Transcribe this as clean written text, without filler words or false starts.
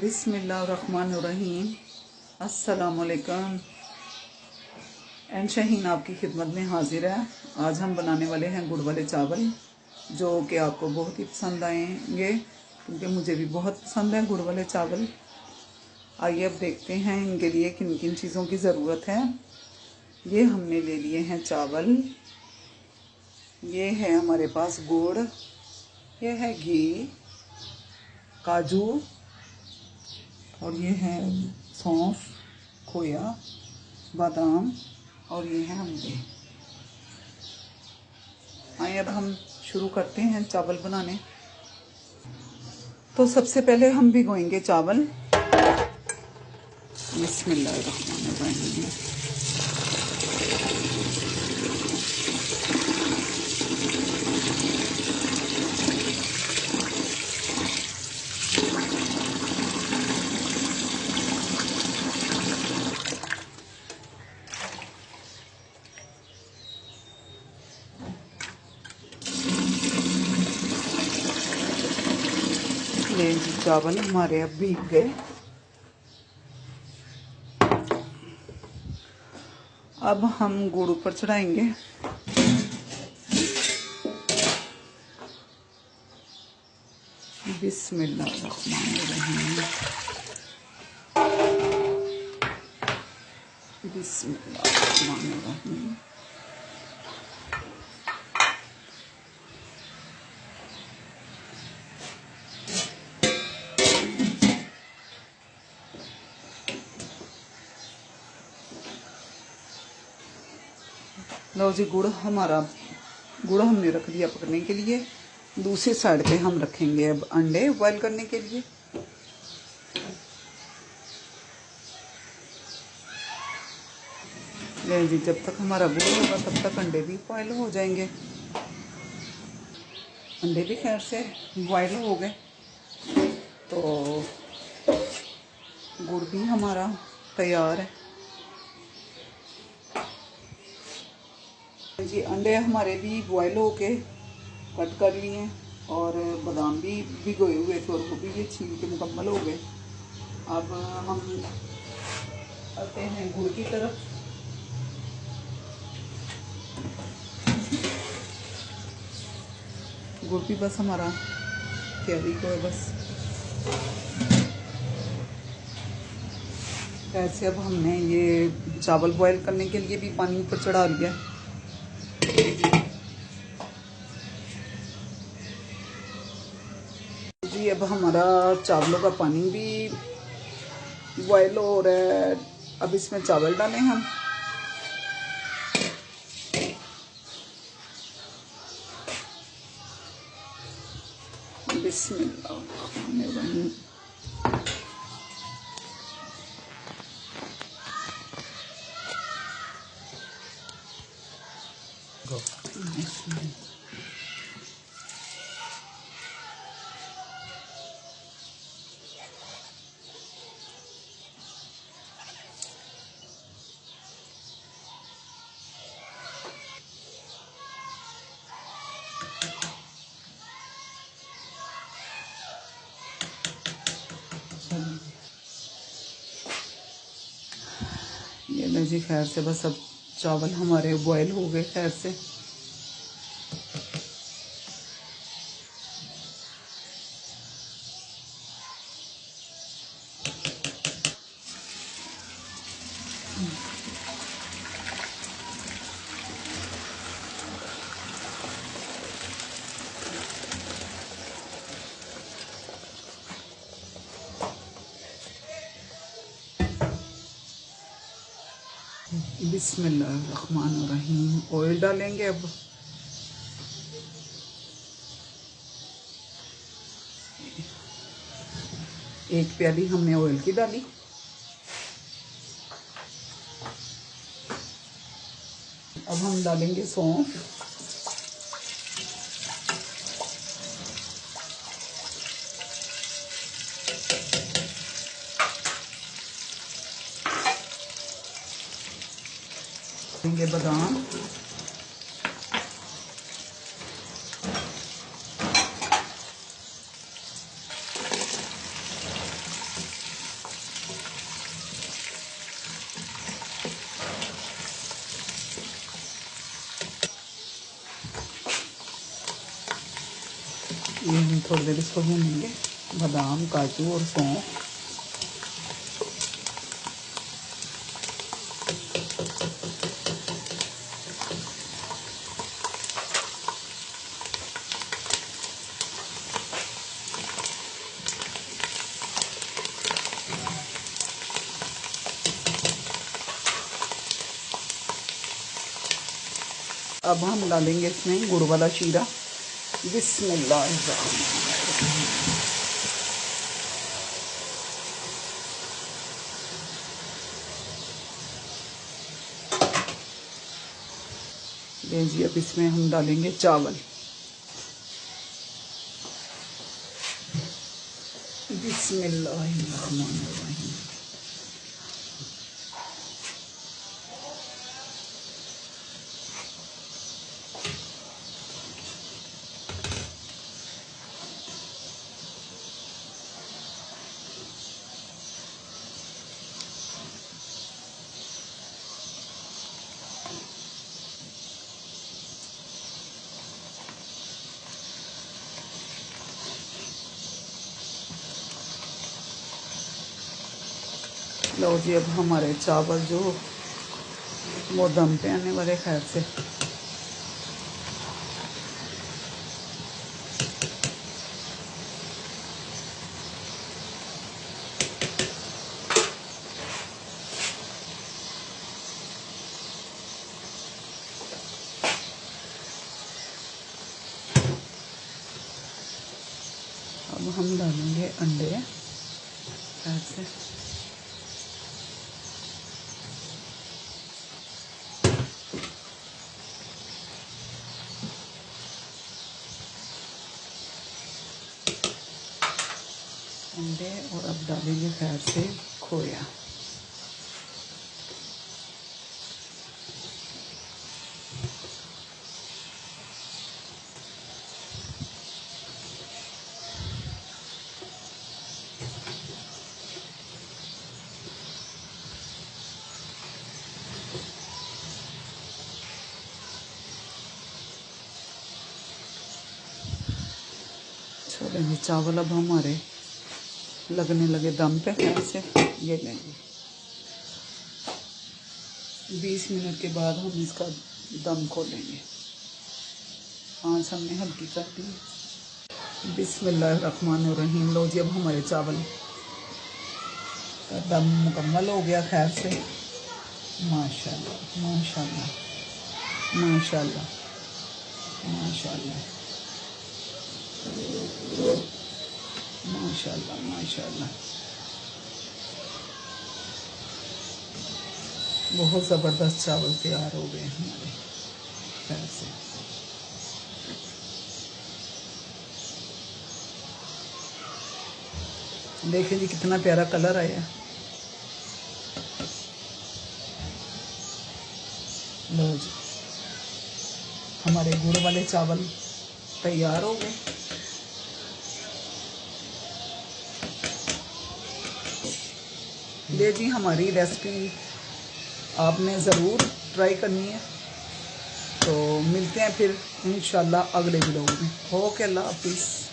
बिस्मिल्लाहिर्रहमानिर्रहीम। अस्सलामुअलैकुम। एन शाहीन आपकी खिदमत में हाजिर है। आज हम बनाने वाले हैं गुड़ वाले चावल, जो कि आपको बहुत ही पसंद आएंगे, क्योंकि मुझे भी बहुत पसंद है गुड़ वाले चावल। आइए अब देखते हैं इनके लिए किन किन चीज़ों की ज़रूरत है। ये हमने ले लिए हैं चावल, ये है हमारे पास गुड़, ये है घी, काजू, और ये है सौंफ, खोया, बादाम, और ये है अंडे। आइए अब हम शुरू करते हैं चावल बनाने। तो सबसे पहले हम भिगोएंगे चावल। बिस्मिल्लाहिर्रहमानिर्रहीम। ये चावल हमारे अब भीग गए। अब हम गुड़ ऊपर चढ़ाएंगे। बिस्मिल्लाहिर्रहमानिर्रहीम। बिस्मिल्लाहिर्रहमानिर्रहीम। लो जी, गुड़ हमने रख दिया पकने के लिए। दूसरी साइड पे हम रखेंगे अब अंडे बॉयल करने के लिए। ले जी, जब तक हमारा गुड़ होगा तब तक अंडे भी बॉयल हो जाएंगे। अंडे भी खैर से बॉयल हो गए, तो गुड़ भी हमारा तैयार है। जी, अंडे हमारे भी बॉयल हो के कट कर लिए, और बादाम भी भिगोए हुए थे, और वो भी ये छील के मुकम्मल हो गए। अब हम आते हैं गुड़ की तरफ। गुड़ भी बस हमारा तैयारी को है बस। ऐसे अब हमने ये चावल बॉयल करने के लिए भी पानी ऊपर चढ़ा लिया। जी, अब हमारा चावलों का पानी भी बॉयल हो रहा है। अब इसमें चावल डालें हम। बिस्मिल्लाहिर्रहमानिर्रहीम। ये लो जी, खैर से बस अब चावल हमारे बॉयल हो गए खैर से। बिस्मिल्लाहिर्रहमानिर्रहीम। ऑयल डालेंगे अब। एक प्याली हमने ऑयल की डाली। अब हम डालेंगे सौंफ, देंगे बादाम, ये हम थोड़ी देर इसको भूनेंगे, बादाम, काजू और सौंफ। अब हम डालेंगे इसमें गुड़ वाला शीरा। बिस्मिल्लाहिर्रहमानिर्रहीम। जी अब इसमें हम डालेंगे चावल। बिस्मिल्लाहिर्रहमानिर्रहीम। लो जी, अब हमारे चावल जो वो दम पे आने वाले खैर से। अब हम डालेंगे अंडे खैर से। अंडे और अब डालेंगे खैर से खोया। छोड़ेंगे चावल अब हमारे लगने लगे दम पे खैर से। ये लेंगे 20 मिनट के बाद हम इसका दम खोलेंगे। आँच हमने हल्की कर दी। बिस्मिल्लाहिर्रहमानिर्रहीम। लो जी, अब हमारे चावल का दम मुकम्मल हो गया खैर से। माशाल्लाह माशाल्लाह माशाल्लाह माशाल्लाह माशाल्लाह माशाल्लाह। बहुत ज़बरदस्त चावल तैयार हो गए हमारे खैर से। देखिए जी कितना प्यारा कलर आया। लो जी, हमारे गुड़ वाले चावल तैयार हो गए। ले जी, हमारी रेसिपी आपने ज़रूर ट्राई करनी है। तो मिलते हैं फिर इंशाल्लाह अगले वीडियो में। ओके, अल्लाह हाफिज़।